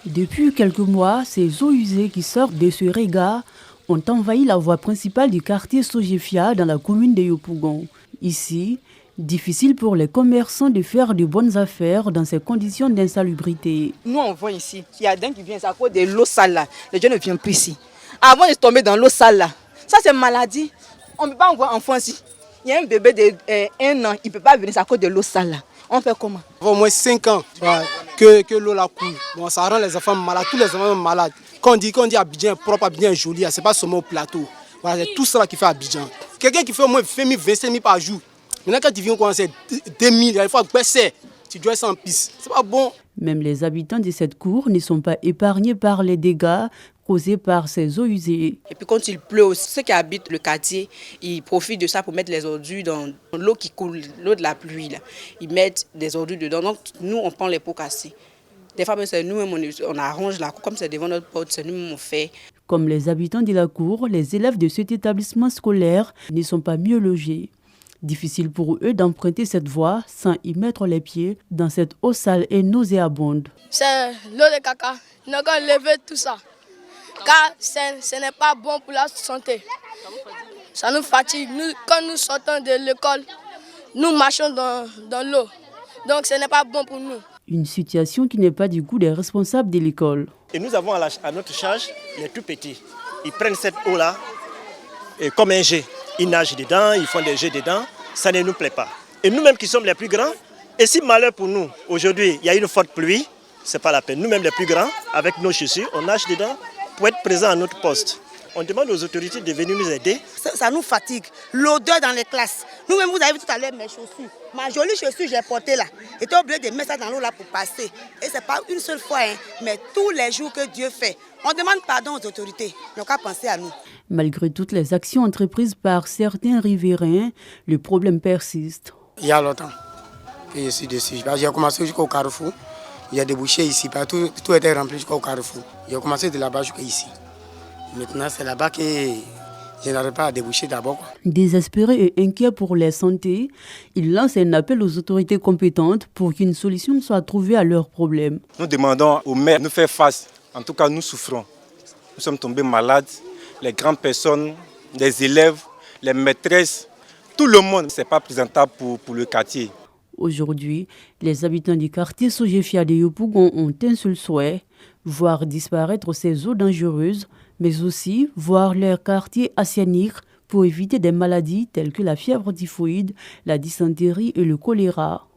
Depuis quelques mois, ces eaux usées qui sortent de ce regard ont envahi la voie principale du quartier Sojefia dans la commune de Yopougon. Ici, difficile pour les commerçants de faire de bonnes affaires dans ces conditions d'insalubrité. Nous, on voit ici, il y a d'un qui vient, c'est à cause de l'eau sale là. Les gens ne viennent plus ici. Avant de tomber dans l'eau sale là, ça c'est une maladie. On ne peut pas envoyer un enfant ici. Il y a un bébé de 1 an, il ne peut pas venir, c'est à cause de l'eau sale là. On fait comment? Au moins 5 ans que l'eau la coule. Bon, ça rend les enfants malades, tous les enfants malades. Quand on dit Abidjan propre, Abidjan joli, ce n'est pas seulement au plateau. Voilà, c'est tout ça qui fait Abidjan. Quelqu'un qui fait au moins 20 000, 25 000 par jour. Maintenant, quand tu viens commencer 2 000, il faut baisser. Tu dois être en piste. C'est pas bon. Même les habitants de cette cour ne sont pas épargnés par les dégâts causés par ces eaux usées. Et puis quand il pleut, ceux qui habitent le quartier, ils profitent de ça pour mettre les ordures dans l'eau qui coule, l'eau de la pluie. Là. Ils mettent des ordures dedans. Donc nous, on prend les pots cassés. Des fois, c'est nous-mêmes, on arrange la cour, comme c'est devant notre porte, c'est nous-mêmes on fait. Comme les habitants de la cour, les élèves de cet établissement scolaire ne sont pas mieux logés. Difficile pour eux d'emprunter cette voie sans y mettre les pieds dans cette eau sale et nauséabonde. C'est l'eau de caca. Nous avons levé tout ça. Car ce n'est pas bon pour la santé. Ça nous fatigue. Quand nous sortons de l'école, nous marchons dans l'eau. Donc ce n'est pas bon pour nous. Une situation qui n'est pas du goût des responsables de l'école. Et nous avons à notre charge les tout petits. Ils prennent cette eau-là comme un jet. Ils nagent dedans, ils font des jets dedans. Ça ne nous plaît pas. Et nous-mêmes qui sommes les plus grands, et si malheur pour nous, aujourd'hui, il y a une forte pluie, ce n'est pas la peine. Nous-mêmes les plus grands, avec nos chaussures, on nage dedans pour être présents à notre poste. On demande aux autorités de venir nous aider. Ça nous fatigue. L'odeur dans les classes. Nous-mêmes, vous avez vu tout à l'heure mes chaussures. Ma jolie chaussure, j'ai portée là. J'étais obligée de mettre ça dans l'eau là pour passer. Et ce n'est pas une seule fois, mais tous les jours que Dieu fait. On demande pardon aux autorités. Ils n'ont qu'à penser à nous. Malgré toutes les actions entreprises par certains riverains, le problème persiste. Il y a longtemps que je suis dessus. J'ai commencé jusqu'au carrefour. Il y a des bouchées ici. Tout était rempli jusqu'au carrefour. J'ai commencé de là-bas jusqu'ici. Maintenant, c'est là-bas que je n'arrive pas à déboucher d'abord. Désespérés et inquiets pour leur santé, ils lancent un appel aux autorités compétentes pour qu'une solution soit trouvée à leurs problèmes. Nous demandons aux maires de nous faire face. En tout cas, nous souffrons. Nous sommes tombés malades. Les grandes personnes, les élèves, les maîtresses, tout le monde ne s'est pas présentable pour le quartier. Aujourd'hui, les habitants du quartier Sojefia de Yopougon ont un seul souhait, voir disparaître ces eaux dangereuses, mais aussi voir leur quartier assainir pour éviter des maladies telles que la fièvre typhoïde, la dysenterie et le choléra.